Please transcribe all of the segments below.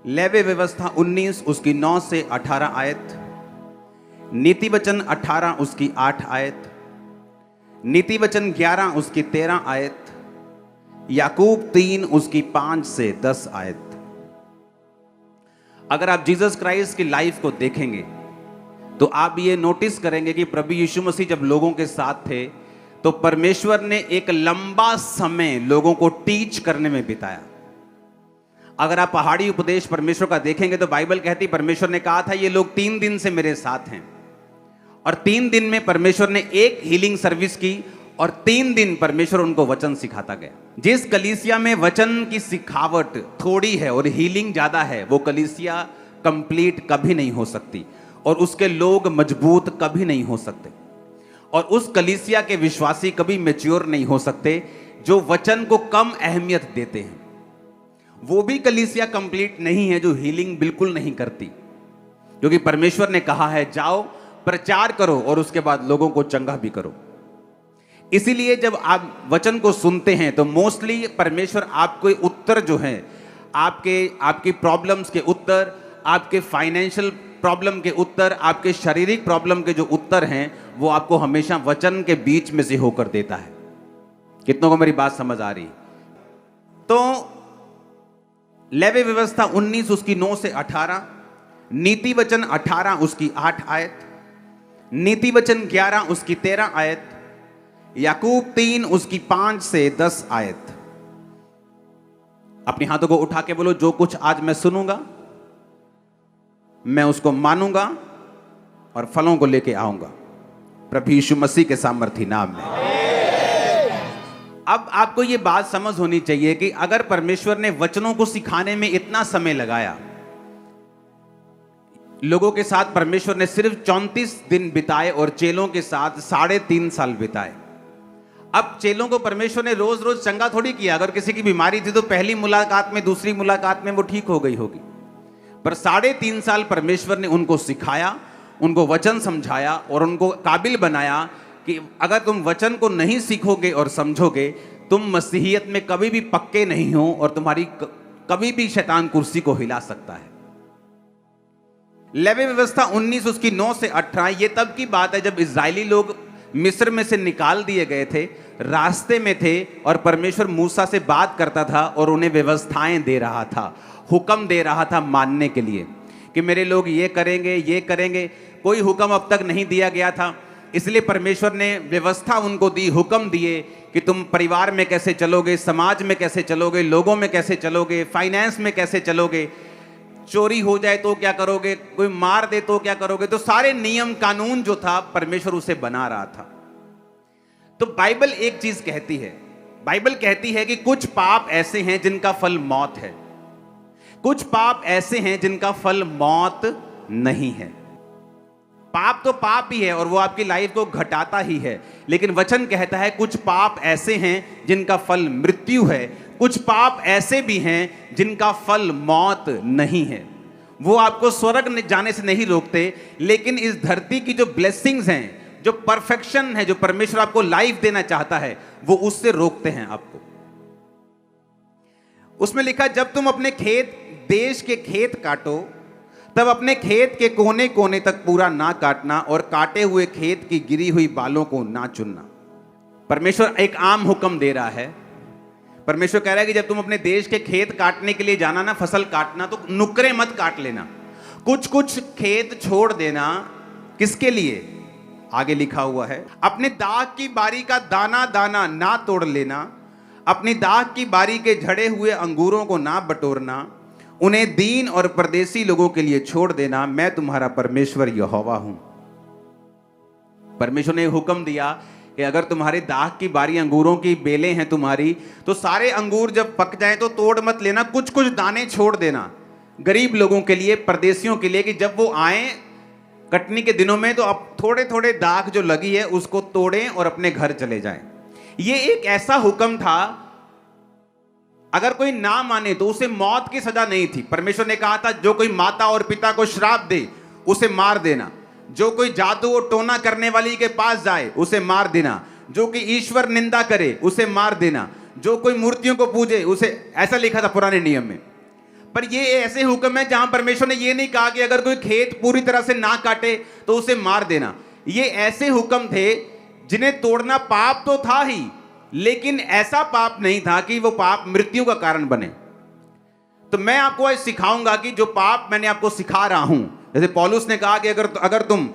Levy व्यवस्था 19 उसकी 9 से 18 आयत, नीति वचन 18 उसकी 8 आयत, नीति वचन 11 उसकी 13 आयत, याकूब 3 उसकी 5 से 10 आयत। अगर आप जीसस क्राइस्ट की लाइफ को देखेंगे तो आप ये नोटिस करेंगे कि प्रभु यीशु मसीह जब लोगों के साथ थे तो परमेश्वर ने एक लंबा समय लोगों को टीच करने में बिताया। अगर आप पहाड़ी उपदेश परमेश्वर का देखेंगे तो बाइबल कहती परमेश्वर ने कहा था ये लोग 3 दिन से मेरे साथ हैं, और 3 दिन में परमेश्वर ने एक हीलिंग सर्विस की और 3 दिन परमेश्वर उनको वचन सिखाता गया। जिस कलीसिया में वचन की सिखावट थोड़ी है और हीलिंग ज्यादा है, वो कलीसिया कंप्लीट कभी नहीं हो सकती और उसके लोग मजबूत कभी नहीं हो सकते, और उस कलीसिया के विश्वासी कभी मैच्योर नहीं हो सकते जो वचन को कम अहमियत देते हैं। वो भी कलीसिया कंप्लीट नहीं है जो हीलिंग बिल्कुल नहीं करती, क्योंकि परमेश्वर ने कहा है जाओ प्रचार करो और उसके बाद लोगों को चंगा भी करो। इसीलिए जब आप वचन को सुनते हैं तो मोस्टली परमेश्वर आपको उत्तर जो है, आपकी प्रॉब्लम्स के उत्तर, आपके फाइनेंशियल प्रॉब्लम के उत्तर, आपके शारीरिक प्रॉब्लम के जो उत्तर हैं, वो आपको हमेशा वचन के बीच में से होकर देता है। कितनों को मेरी बात समझ आ रही? तो लेवी व्यवस्था 19 उसकी 9 से 18, नीति वचन 18 उसकी 8 आयत, नीति वचन 11 उसकी 13 आयत, याकूब 3 उसकी 5 से 10 आयत। अपने हाथों को उठा के बोलो, जो कुछ आज मैं सुनूंगा मैं उसको मानूंगा और फलों को लेके आऊंगा प्रभु यीशु मसीह के सामर्थी नाम में। अब आपको यह बात समझ होनी चाहिए कि अगर परमेश्वर ने वचनों को सिखाने में इतना समय लगाया, लोगों के साथ परमेश्वर ने सिर्फ 34 दिन बिताए और चेलों के साथ 3.5 साल बिताए। अब चेलों को परमेश्वर ने रोज रोज चंगा थोड़ी किया। अगर किसी की बीमारी थी तो पहली मुलाकात में, दूसरी मुलाकात में वो ठीक हो गई होगी, पर 3.5 साल परमेश्वर ने उनको सिखाया, उनको वचन समझाया और उनको काबिल बनाया कि अगर तुम वचन को नहीं सीखोगे और समझोगे, तुम मसीहियत में कभी भी पक्के नहीं हो और तुम्हारी कभी भी शैतान कुर्सी को हिला सकता है। लेवी व्यवस्था 19 उसकी 9 से 18, ये तब की बात है जब इस्राएली लोग मिस्र में से निकाल दिए गए थे, रास्ते में थे और परमेश्वर मूसा से बात करता था और उन्हें व्यवस्थाएं दे रहा था, हुक्म दे रहा था मानने के लिए कि मेरे लोग ये करेंगे, ये करेंगे। कोई हुक्म अब तक नहीं दिया गया था, इसलिए परमेश्वर ने व्यवस्था उनको दी, हुक्म दिए कि तुम परिवार में कैसे चलोगे, समाज में कैसे चलोगे, लोगों में कैसे चलोगे, फाइनेंस में कैसे चलोगे, चोरी हो जाए तो क्या करोगे, कोई मार दे तो क्या करोगे। तो सारे नियम कानून जो था परमेश्वर उसे बना रहा था। तो बाइबल एक चीज कहती है, बाइबल कहती है कि कुछ पाप ऐसे हैं जिनका फल मौत है, कुछ पाप ऐसे हैं जिनका फल मौत नहीं है। पाप तो पाप ही है और वो आपकी लाइफ को घटाता ही है, लेकिन वचन कहता है कुछ पाप ऐसे हैं जिनका फल मृत्यु है, कुछ पाप ऐसे भी हैं जिनका फल मौत नहीं है। वो आपको स्वर्ग जाने से नहीं रोकते, लेकिन इस धरती की जो ब्लेसिंग्स हैं, जो परफेक्शन है, जो परमेश्वर आपको लाइफ देना चाहता है, वो उससे रोकते हैं आपको। उसमें लिखा, जब तुम अपने खेत, देश के खेत काटो, तब अपने खेत के कोने कोने तक पूरा ना काटना और काटे हुए खेत की गिरी हुई बालों को ना चुनना। परमेश्वर एक आम हुक्म दे रहा है। परमेश्वर कह रहा है कि जब तुम अपने देश के खेत काटने के लिए जाना ना, फसल काटना, तो नुकरे मत काट लेना, कुछ कुछ खेत छोड़ देना। किसके लिए? आगे लिखा हुआ है, अपने दाख की बारी का दाना दाना ना तोड़ लेना, अपनी दाख की बारी के झड़े हुए अंगूरों को ना बटोरना, उन्हें दीन और परदेसी लोगों के लिए छोड़ देना, मैं तुम्हारा परमेश्वर यहोवा हूं। परमेश्वर ने हुक्म दिया कि अगर तुम्हारे दाख की बारी, अंगूरों की बेलें हैं तुम्हारी, तो सारे अंगूर जब पक जाएं तो तोड़ मत लेना, कुछ कुछ दाने छोड़ देना गरीब लोगों के लिए, परदेसियों के लिए, कि जब वो आए कटनी के दिनों में तो अब थोड़े थोड़े दाख जो लगी है उसको तोड़ें और अपने घर चले जाएं। ये एक ऐसा हुक्म था, अगर कोई ना माने तो उसे मौत की सजा नहीं थी। परमेश्वर ने कहा था जो कोई माता और पिता को श्राप दे उसे मार देना, जो कोई जादू और टोना करने वाली के पास जाए उसे मार देना, जो कि ईश्वर निंदा करे उसे मार देना, जो कोई मूर्तियों को पूजे उसे, ऐसा लिखा था पुराने नियम में। पर ये ऐसे हुक्म है जहां परमेश्वर ने ये नहीं कहा कि अगर कोई खेत पूरी तरह से ना काटे तो उसे मार देना। ये ऐसे हुक्म थे जिन्हें तोड़ना पाप तो था ही, लेकिन ऐसा पाप नहीं था कि वो पाप मृत्यु का कारण बने। तो मैं आपको आज सिखाऊंगा कि जो पाप मैंने आपको सिखा रहा हूं, जैसे पौलुस ने कहा कि अगर तुम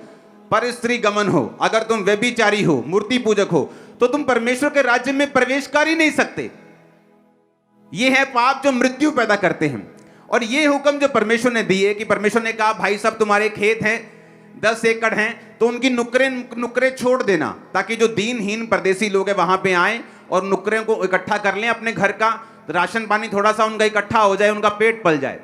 पर स्त्री गमन हो, अगर तुम व्यभिचारी हो, मूर्ति पूजक हो, तो तुम परमेश्वर के राज्य में प्रवेश कर ही नहीं सकते। ये है पाप जो मृत्यु पैदा करते हैं। और ये हुक्म जो परमेश्वर ने दिए कि परमेश्वर ने कहा भाई सब तुम्हारे खेत हैं 10 एकड़ हैं तो उनकी नुकरे छोड़ देना, ताकि जो दीनहीन परदेसी लोग हैं वहां पे आए और नुकरे को इकट्ठा कर लें, अपने घर का राशन पानी थोड़ा सा उनका इकट्ठा हो जाए, उनका पेट पल जाए।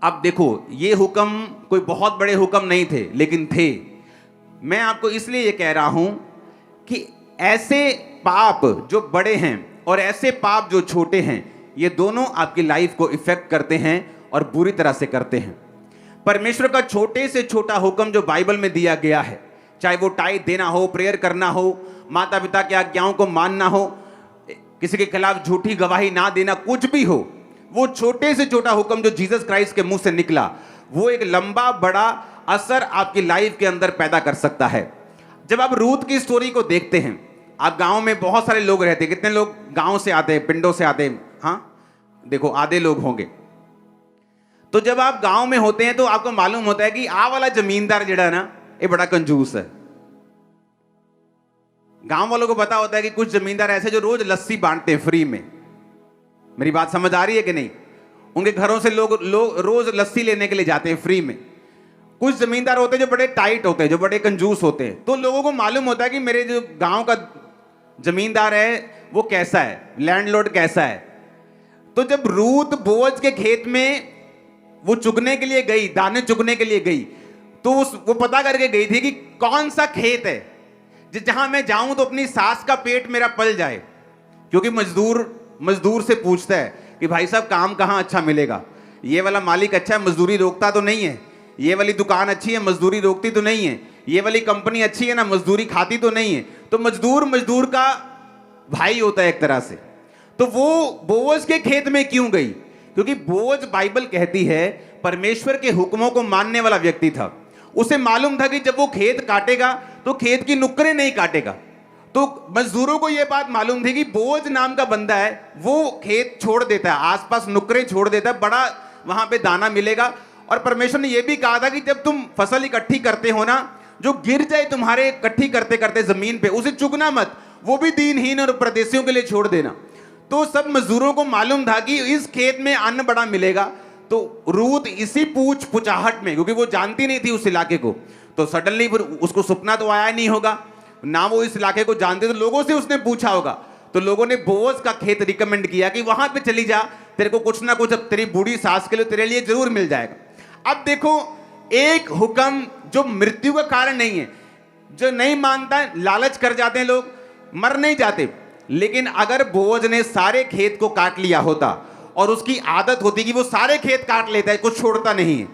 अब देखो ये हुक्म कोई बहुत बड़े हुक्म नहीं थे, लेकिन थे। मैं आपको इसलिए ये कह रहा हूं कि ऐसे पाप जो बड़े हैं और ऐसे पाप जो छोटे हैं, ये दोनों आपकी लाइफ को इफेक्ट करते हैं और बुरी तरह से करते हैं। परमेश्वर का छोटे से छोटा हुक्म जो बाइबल में दिया गया है, चाहे वो टाइट देना हो, प्रेयर करना हो, माता पिता की आज्ञाओं को मानना हो, किसी के खिलाफ झूठी गवाही ना देना, कुछ भी हो, वो छोटे से छोटा हुक्म जो जीसस क्राइस्ट के मुंह से निकला, वो एक लंबा बड़ा असर आपकी लाइफ के अंदर पैदा कर सकता है। जब आप रूथ की स्टोरी को देखते हैं, आप गांव में बहुत सारे लोग रहते हैं, कितने लोग गांव से आते हैं, पिंडों से आते हैं, हाँ देखो आधे लोग होंगे। तो जब आप गांव में होते हैं तो आपको मालूम होता है कि आ वाला जमींदार जड़ा है ना, ये बड़ा कंजूस है। गांव वालों को पता होता है कि कुछ जमींदार ऐसे जो रोज लस्सी बांटते हैं फ्री में। मेरी बात समझ आ रही है कि नहीं? उनके घरों से लोग रोज लस्सी लेने के लिए जाते हैं फ्री में। कुछ जमींदार होते हैं जो बड़े टाइट होते हैं, जो बड़े कंजूस होते हैं। तो लोगों को मालूम होता है कि मेरे जो गांव का जमींदार है वो कैसा है, लैंडलॉर्ड कैसा है। तो जब रूथ बोअज के खेत में वो चुगने के लिए गई, दाने चुगने के लिए गई, तो वो पता करके गई थी कि कौन सा खेत है जहां मैं जाऊं तो अपनी सास का पेट मेरा पल जाए। क्योंकि मजदूर से पूछता है कि भाई साहब काम कहां अच्छा मिलेगा, ये वाला मालिक अच्छा है, मजदूरी रोकता तो नहीं है, ये वाली दुकान अच्छी है, मजदूरी रोकती तो नहीं है, ये वाली कंपनी अच्छी है ना, मजदूरी खाती तो नहीं है। तो मजदूर का भाई होता है एक तरह से। तो वो बोअज के खेत में क्यों गई? क्योंकि बोअज, बाइबल कहती है, परमेश्वर के हुक्मों को मानने वाला व्यक्ति था। उसे मालूम था कि जब वो खेत काटेगा तो खेत की नुक्करें नहीं काटेगा। तो मजदूरों को यह बात मालूम थी कि बोअज नाम का बंदा है, वो खेत छोड़ देता है, आसपास नुक्करें छोड़ देता है, बड़ा वहां पे दाना मिलेगा। और परमेश्वर ने यह भी कहा था कि जब तुम फसल इकट्ठी करते हो ना, जो गिर जाए तुम्हारे इकट्ठी करते करते जमीन पे, उसे चुगना मत, वो भी दीनहीन और परदेशियों के लिए छोड़ देना। तो सब मजदूरों को मालूम था कि इस खेत में अन्न बड़ा मिलेगा। तो रूथ इसी पुचाहट में, क्योंकि वो जानती नहीं थी उस इलाके को, तो सडनली उसको सपना तो आया नहीं होगा ना, वो इस इलाके को जानते, तो लोगों से उसने पूछा होगा। तो लोगों ने बोअज का खेत रिकमेंड किया कि वहां पे चली जा, तेरे को कुछ ना कुछ अब तेरी बूढ़ी सास के लिए तेरे लिए जरूर मिल जाएगा। अब देखो, एक हुक्म जो मृत्यु का कारण नहीं है, जो नहीं मानता है, लालच कर जाते हैं लोग, मर नहीं जाते। लेकिन अगर बोअज ने सारे खेत को काट लिया होता और उसकी आदत होती कि वो सारे खेत काट लेता है, कुछ छोड़ता नहीं है,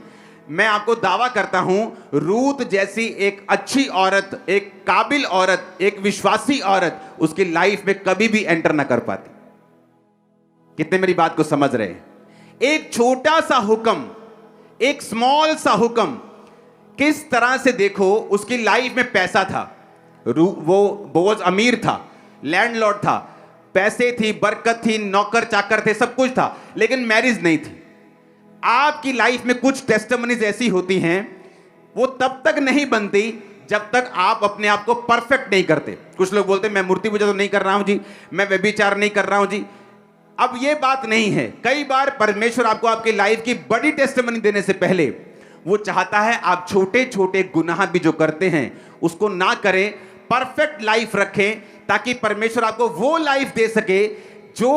मैं आपको दावा करता हूं रूथ जैसी एक अच्छी औरत, एक काबिल औरत, एक विश्वासी औरत उसकी लाइफ में कभी भी एंटर ना कर पाती। कितने मेरी बात को समझ रहे हैं? एक छोटा सा हुक्म, एक स्मॉल सा हुक्म, किस तरह से देखो उसकी लाइफ में पैसा था, वो बोअज अमीर था, लैंडलॉर्ड था, पैसे थी, बरकत थी, नौकर चाकर थे, सब कुछ था, लेकिन मैरिज नहीं थी। आपकी लाइफ में कुछ टेस्टिमनीज ऐसी होती हैं, वो तब तक नहीं बनती जब तक आप अपने आप को परफेक्ट नहीं करते। कुछ लोग बोलते हैं मैं मूर्ति पूजा तो नहीं कर रहा हूं जी, मैं व्यभिचार नहीं कर रहा हूं जी। अब ये बात नहीं है। कई बार परमेश्वर आपको आपकी लाइफ की बड़ी टेस्टिमनी देने से पहले वो चाहता है आप छोटे छोटे गुनाह भी जो करते हैं उसको ना करें, परफेक्ट लाइफ रखें, ताकि परमेश्वर आपको वो लाइफ दे सके जो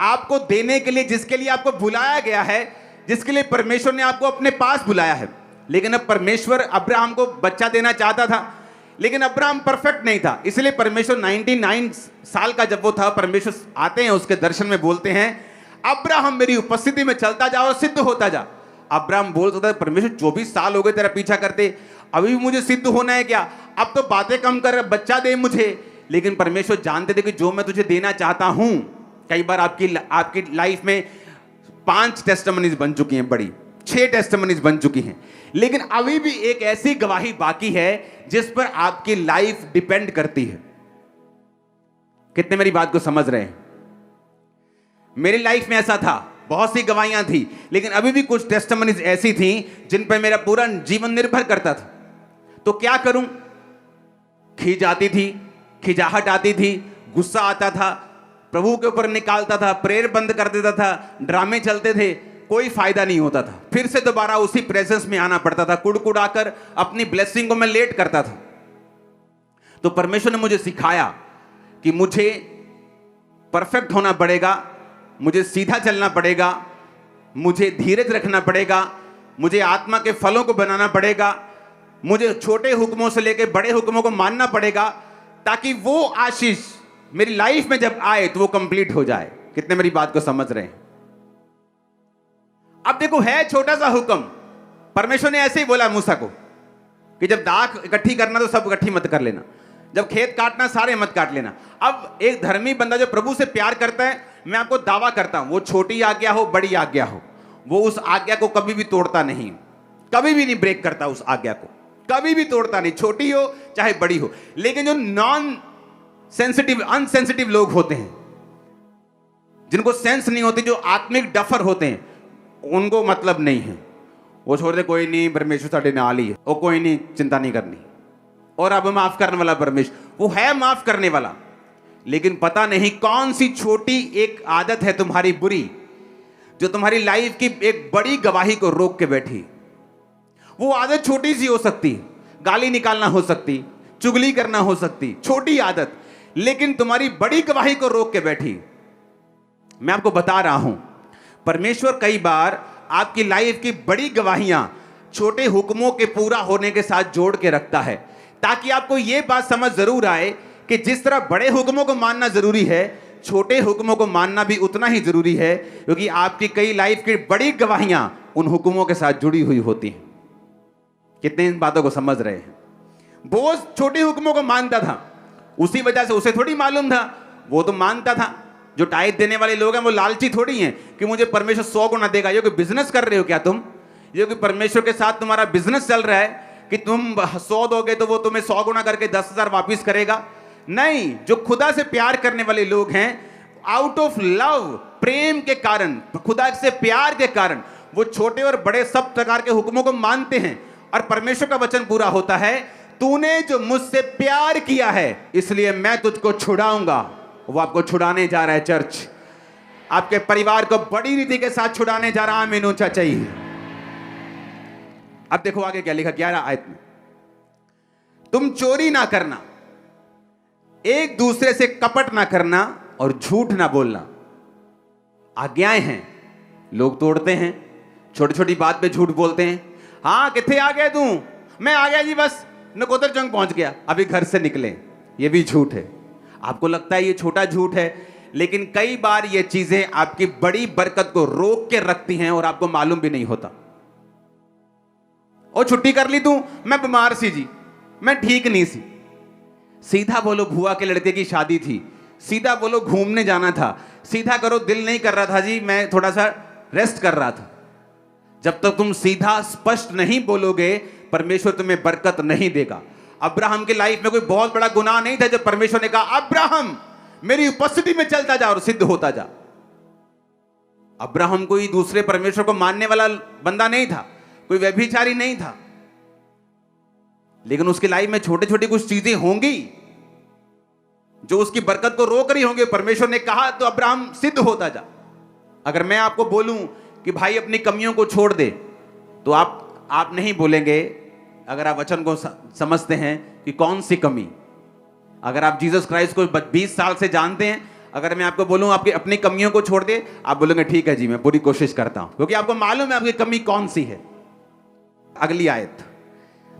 आपको देने के लिए, जिसके लिए आपको बुलाया गया है, जिसके लिए परमेश्वर ने आपको अपने पास बुलाया है। लेकिन अब परमेश्वर अब्राहम को बच्चा देना चाहता था, लेकिन अब्राहम परफेक्ट नहीं था, इसलिए परमेश्वर 99 साल का जब वो था, परमेश्वर आते हैं उसके दर्शन में, बोलते हैं अब्राहम मेरी उपस्थिति में चलता जा और सिद्ध होता जा। अब्राहम बोलता था परमेश्वर 24 साल हो गए तेरा पीछा करते, अभी भी मुझे सिद्ध होना है क्या? अब तो बातें कम कर, बच्चा दे मुझे। लेकिन परमेश्वर जानते थे कि जो मैं तुझे देना चाहता हूं, कई बार आपकी लाइफ में 5 टेस्टिमनीज बन चुकी हैं, बड़ी 6 टेस्टिमनीज बन चुकी हैं, लेकिन अभी भी एक ऐसी गवाही बाकी है जिस पर आपकी लाइफ डिपेंड करती है। कितने मेरी बात को समझ रहे हैं? मेरी लाइफ में ऐसा था, बहुत सी गवाहियां थी, लेकिन अभी भी कुछ टेस्टिमनीज ऐसी थी जिन पर मेरा पूरा जीवन निर्भर करता था। तो क्या करूं? खींच आती थी, खिजाहट आती थी, गुस्सा आता था, प्रभु के ऊपर निकालता था, प्रेयर बंद कर देता था, ड्रामे चलते थे, कोई फायदा नहीं होता था। फिर से दोबारा उसी प्रेजेंस में आना पड़ता था, कुड़कुड़ाकर अपनी ब्लेसिंग को मैं लेट करता था। तो परमेश्वर ने मुझे सिखाया कि मुझे परफेक्ट होना पड़ेगा, मुझे सीधा चलना पड़ेगा, मुझे धीरज रखना पड़ेगा, मुझे आत्मा के फलों को बनाना पड़ेगा, मुझे छोटे हुक्मों से लेकर बड़े हुक्मों को मानना पड़ेगा, ताकि वो आशीष मेरी लाइफ में जब आए तो वो कंप्लीट हो जाए। कितने मेरी बात को समझ रहे हैं? अब देखो, है छोटा सा हुक्म, परमेश्वर ने ऐसे ही बोला मूसा को कि जब दाख इकट्ठी करना तो सब इकट्ठी मत कर लेना, जब खेत काटना सारे मत काट लेना। अब एक धर्मी बंदा जो प्रभु से प्यार करता है, मैं आपको दावा करता हूं, वो छोटी आज्ञा हो बड़ी आज्ञा हो, वो उस आज्ञा को कभी भी तोड़ता नहीं, कभी भी नहीं ब्रेक करता उस आज्ञा को, कभी भी तोड़ता नहीं, छोटी हो चाहे बड़ी हो। लेकिन जो नॉन सेंसिटिव अनसेंसिटिव लोग होते हैं, जिनको सेंस नहीं होती, जो आत्मिक डफर होते हैं, उनको मतलब नहीं है, वो छोड़ दे, कोई नहीं, परमेश्वर साडे नाल ही है, वो कोई नहीं, चिंता नहीं करनी। और अब माफ करने वाला परमेश्वर, वो है माफ करने वाला, लेकिन पता नहीं कौन सी छोटी एक आदत है तुम्हारी बुरी, जो तुम्हारी लाइफ की एक बड़ी गवाही को रोक के बैठी। वो आदत छोटी सी हो सकती, गाली निकालना हो सकती, चुगली करना हो सकती, छोटी आदत, लेकिन तुम्हारी बड़ी गवाही को रोक के बैठी। मैं आपको बता रहा हूं, परमेश्वर कई बार आपकी लाइफ की बड़ी गवाहियां छोटे हुक्मों के पूरा होने के साथ जोड़ के रखता है, ताकि आपको यह बात समझ जरूर आए कि जिस तरह बड़े हुक्मों को मानना जरूरी है, छोटे हुक्मों को मानना भी उतना ही जरूरी है, क्योंकि आपकी कई लाइफ की बड़ी गवाहियां उन हुक्मों के साथ जुड़ी हुई होती हैं। कितने इन बातों को समझ रहे हैं? बोझ छोटे हुक्मों को मानता था, उसी वजह से उसे थोड़ी मालूम था, वो तो मानता था। जो टाइट देने वाले लोग हैं वो लालची थोड़ी हैं कि मुझे परमेश्वर 100 गुना देगा। ये कोई बिजनेस कर रहे हो क्या तुम? ये कोई परमेश्वर के साथ तुम्हारा बिजनेस चल रहा है कि तुम 100 दोगे तो वो तुम्हें 100 गुना करके 10,000 वापिस करेगा? नहीं, जो खुदा से प्यार करने वाले लोग हैं, आउट ऑफ लव, प्रेम के कारण, खुदा से प्यार के कारण, वो छोटे और बड़े सब प्रकार के हुक्मों को मानते हैं। और परमेश्वर का वचन पूरा होता है, तूने जो मुझसे प्यार किया है इसलिए मैं तुझको छुड़ाऊंगा। वो आपको छुड़ाने जा रहा है चर्च, आपके परिवार को बड़ी रीति के साथ छुड़ाने जा रहा है। आमीन ऊंचा चाहिए। अब देखो आगे क्या लिखा 11 आयत में, तुम चोरी ना करना, एक दूसरे से कपट ना करना और झूठ ना बोलना। आज्ञाएं हैं, लोग तोड़ते हैं, छोटी छोटी बात पे झूठ बोलते हैं। हाँ, किथे आ गए तू? मैं आ गया जी, बस नकोदर जंग पहुंच गया, अभी घर से निकले। ये भी झूठ है। आपको लगता है ये छोटा झूठ है, लेकिन कई बार ये चीजें आपकी बड़ी बरकत को रोक के रखती हैं और आपको मालूम भी नहीं होता। और छुट्टी कर ली तू, मैं बीमार सी जी, मैं ठीक नहीं सी। सीधा बोलो, भुआ के लड़के की शादी थी। सीधा बोलो, घूमने जाना था। सीधा करो, दिल नहीं कर रहा था जी, मैं थोड़ा सा रेस्ट कर रहा था। जब तक तुम सीधा स्पष्ट नहीं बोलोगे, परमेश्वर तुम्हें बरकत नहीं देगा। अब्राहम की लाइफ में कोई बहुत बड़ा गुनाह नहीं था जब परमेश्वर ने कहा, अब्राहम मेरी उपस्थिति में चलता जा और सिद्ध होता जा। अब्राहम कोई दूसरे परमेश्वर को मानने वाला बंदा नहीं था, कोई व्यभिचारी नहीं था, लेकिन उसकी लाइफ में छोटी छोटी कुछ चीजें होंगी जो उसकी बरकत को रोक रही होंगी। परमेश्वर ने कहा तो अब्राहम सिद्ध होता जा। अगर मैं आपको बोलूं कि भाई अपनी कमियों को छोड़ दे, तो आप नहीं बोलेंगे, अगर आप वचन को समझते हैं कि कौन सी कमी। अगर आप जीसस क्राइस्ट को 20 साल से जानते हैं, अगर मैं आपको बोलूं आपकी अपनी कमियों को छोड़ दे, आप बोलेंगे ठीक है जी, मैं पूरी कोशिश करता हूं, क्योंकि आपको मालूम है आपकी कमी कौन सी है। अगली आयत,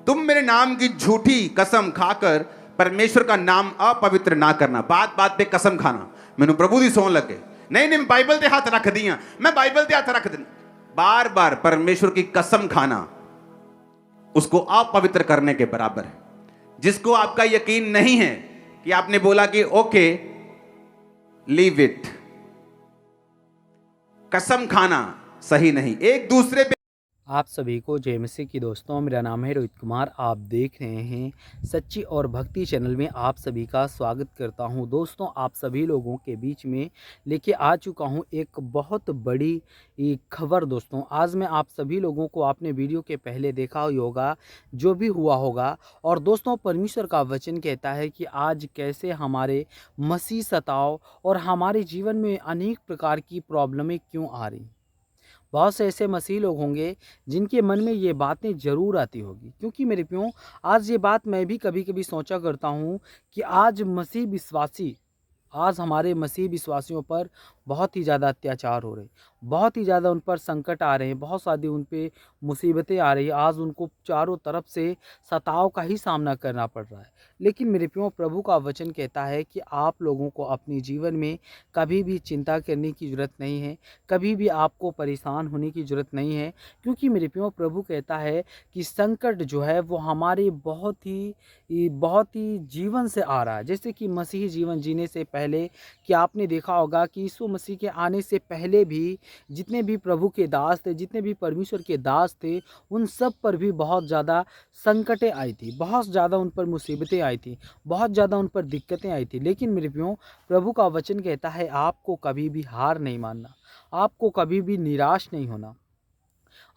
तुम मेरे नाम की झूठी कसम खाकर परमेश्वर का नाम अपवित्र ना करना। बात बात पे कसम खाना, मैंने प्रभु दी सौं लगे, नहीं नहीं बाइबल ते हाथ रख दिया, मैं बाइबल ते हाथ रख दी। बार बार परमेश्वर की कसम खाना उसको अपवित्र करने के बराबर है। जिसको आपका यकीन नहीं है कि आपने बोला कि ओके लीव इट, कसम खाना सही नहीं। एक दूसरे पे आप सभी को जय मसीह की दोस्तों, मेरा नाम है रोहित कुमार। आप देख रहे हैं सच्ची और भक्ति चैनल में आप सभी का स्वागत करता हूं। दोस्तों, आप सभी लोगों के बीच में लेके आ चुका हूं एक बहुत बड़ी खबर। दोस्तों, आज मैं आप सभी लोगों को, आपने वीडियो के पहले देखा ही होगा जो भी हुआ होगा। और दोस्तों, परमेश्वर का वचन कहता है कि आज कैसे हमारे मसीह सताव और हमारे जीवन में अनेक प्रकार की प्रॉब्लमें क्यों आ रही। बहुत से ऐसे मसीह लोग होंगे जिनके मन में ये बातें ज़रूर आती होगी, क्योंकि मेरे प्यो, आज ये बात मैं भी कभी कभी सोचा करता हूँ कि आज हमारे मसीह विश्वासियों पर बहुत ही ज़्यादा अत्याचार हो रहे, बहुत ही ज़्यादा उन पर संकट आ रहे हैं, बहुत सारी उन पे मुसीबतें आ रही हैं। आज उनको चारों तरफ से सताव का ही सामना करना पड़ रहा है। लेकिन मेरे प्यो, प्रभु का वचन कहता है कि आप लोगों को अपने जीवन में कभी भी चिंता करने की ज़रूरत नहीं है, कभी भी आपको परेशान होने की ज़रूरत नहीं है। क्योंकि मेरे प्यो, प्रभु कहता है कि संकट जो है वो हमारे बहुत ही जीवन से आ रहा है। जैसे कि मसीही जीवन जीने से पहले कि आपने देखा होगा कि यीशु मसीह के आने से पहले भी जितने भी प्रभु के दास थे, जितने भी परमेश्वर के दास थे, उन सब पर भी बहुत ज़्यादा संकटें आई थी, बहुत ज़्यादा उन पर मुसीबतें आई थी, बहुत ज़्यादा उन पर दिक्कतें आई थी। लेकिन मेरे प्यो, प्रभु का वचन कहता है आपको कभी भी हार नहीं मानना, आपको कभी भी निराश नहीं होना,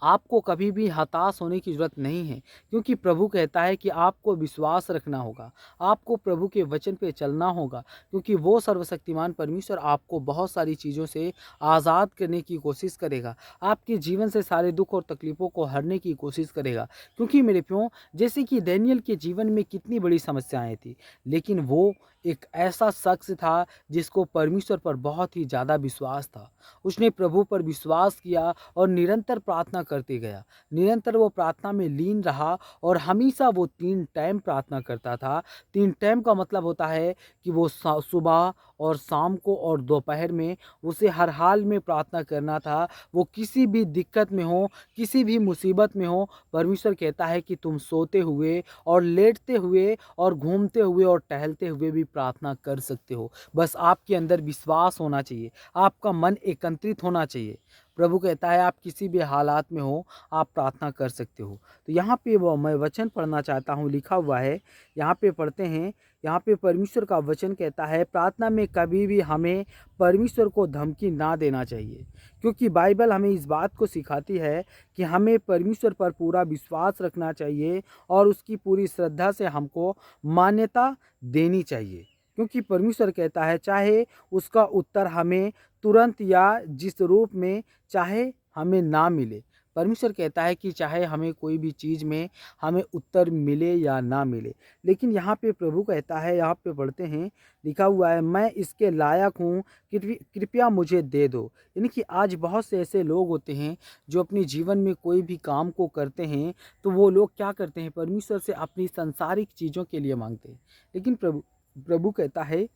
आपको कभी भी हताश होने की ज़रूरत नहीं है। क्योंकि प्रभु कहता है कि आपको विश्वास रखना होगा, आपको प्रभु के वचन पे चलना होगा। क्योंकि वो सर्वशक्तिमान परमेश्वर आपको बहुत सारी चीज़ों से आज़ाद करने की कोशिश करेगा, आपके जीवन से सारे दुख और तकलीफ़ों को हरने की कोशिश करेगा। क्योंकि मेरे प्यों, जैसे कि दानियेल के जीवन में कितनी बड़ी समस्याएं थी, लेकिन वो एक ऐसा शख्स था जिसको परमेश्वर पर बहुत ही ज़्यादा विश्वास था। उसने प्रभु पर विश्वास किया और निरंतर प्रार्थना करते गया, निरंतर वो प्रार्थना में लीन रहा। और हमेशा वो 3 टाइम प्रार्थना करता था। 3 टाइम का मतलब होता है कि वो सुबह और शाम को और दोपहर में उसे हर हाल में प्रार्थना करना था। वो किसी भी दिक्कत में हो, किसी भी मुसीबत में हो, परमेश्वर कहता है कि तुम सोते हुए और लेटते हुए और घूमते हुए और टहलते हुए भी प्रार्थना कर सकते हो। बस आपके अंदर विश्वास होना चाहिए, आपका मन एकत्रित होना चाहिए। प्रभु कहता है आप किसी भी हालात में हो, आप प्रार्थना कर सकते हो। तो यहाँ पे वो मैं वचन पढ़ना चाहता हूँ, लिखा हुआ है, यहाँ पे पढ़ते हैं। यहाँ पे परमेश्वर का वचन कहता है प्रार्थना में कभी भी हमें परमेश्वर को धमकी ना देना चाहिए। क्योंकि बाइबल हमें इस बात को सिखाती है कि हमें परमेश्वर पर पूरा विश्वास रखना चाहिए और उसकी पूरी श्रद्धा से हमको मान्यता देनी चाहिए। क्योंकि परमेश्वर कहता है चाहे उसका उत्तर हमें तुरंत या जिस रूप में चाहे हमें ना मिले। परमेश्वर कहता है कि चाहे हमें कोई भी चीज़ में हमें उत्तर मिले या ना मिले, लेकिन यहाँ पे प्रभु कहता है, यहाँ पे पढ़ते हैं, लिखा हुआ है मैं इसके लायक हूँ, कृपया मुझे दे दो। यानी कि आज बहुत से ऐसे लोग होते हैं जो अपने जीवन में कोई भी काम को करते हैं तो वो लोग क्या करते हैं, परमेश्वर से अपनी सांसारिक चीज़ों के लिए मांगते हैं। लेकिन प्रभु प्रभु कहता है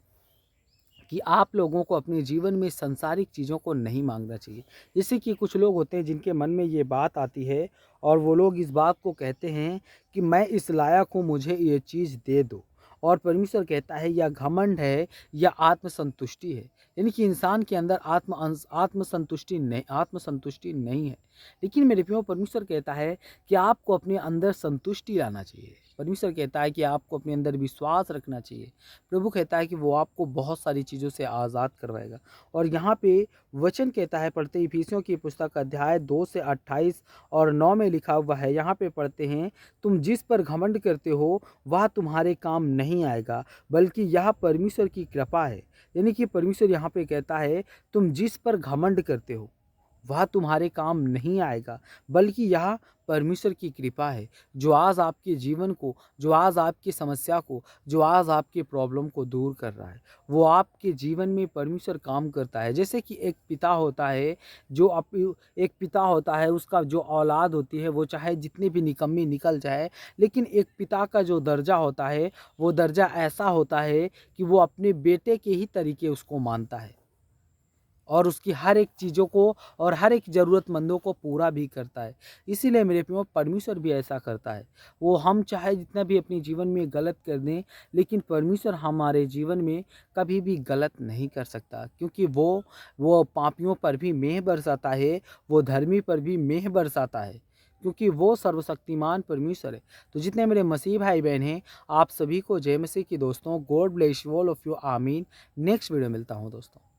कि आप लोगों को अपने जीवन में सांसारिक चीज़ों को नहीं मांगना चाहिए। जैसे कि कुछ लोग होते हैं जिनके मन में ये बात आती है और वो लोग इस बात को कहते हैं कि मैं इस लायक हूँ, मुझे ये चीज़ दे दो। और परमेश्वर कहता है यह घमंड है या आत्मसंतुष्टि है। यानी कि इंसान के अंदर आत्मसंतुष्टि नहीं है। लेकिन मेरे प्रियो, परमेश्वर कहता है कि आपको अपने अंदर संतुष्टि लाना चाहिए। परमेश्वर कहता है कि आपको अपने अंदर विश्वास रखना चाहिए। प्रभु कहता है कि वो आपको बहुत सारी चीज़ों से आज़ाद करवाएगा। और यहाँ पे वचन कहता है, पढ़ते इफिसियों की पुस्तक अध्याय 2 से 28 और 9 में लिखा हुआ है, यहाँ पे पढ़ते हैं, तुम जिस पर घमंड करते हो वह तुम्हारे काम नहीं आएगा, बल्कि यह परमेश्वर की कृपा है। यानी कि परमेश्वर यहाँ पे कहता है तुम जिस पर घमंड करते हो वह तुम्हारे काम नहीं आएगा, बल्कि यह परमेश्वर की कृपा है जो आज आपके जीवन को, जो आज आपकी समस्या को, जो आज आपके प्रॉब्लम को दूर कर रहा है। वो आपके जीवन में परमेश्वर काम करता है। जैसे कि एक पिता होता है, एक पिता होता है, उसका जो औलाद होती है वो चाहे जितनी भी निकम्मी निकल जाए, लेकिन एक पिता का जो दर्जा होता है वो दर्जा ऐसा होता है कि वो अपने बेटे के ही तरीके उसको मानता है। और उसकी हर एक चीज़ों को और हर एक ज़रूरतमंदों को पूरा भी करता है। इसीलिए मेरे प्रियो परमेश्वर भी ऐसा करता है। वो हम चाहे जितना भी अपने जीवन में गलत कर दें, लेकिन परमेश्वर हमारे जीवन में कभी भी गलत नहीं कर सकता, क्योंकि वो पापियों पर भी मेंह बरसाता है, वो धर्मी पर भी मेंह बरसाता है, क्योंकि वो सर्वशक्तिमान परमेश्वर है। तो जितने मेरे मसीह भाई-बहन हैं, आप सभी को जय मसीह की दोस्तों। God bless you all of you. आमीन। नेक्स्ट वीडियो मिलता हूँ दोस्तों।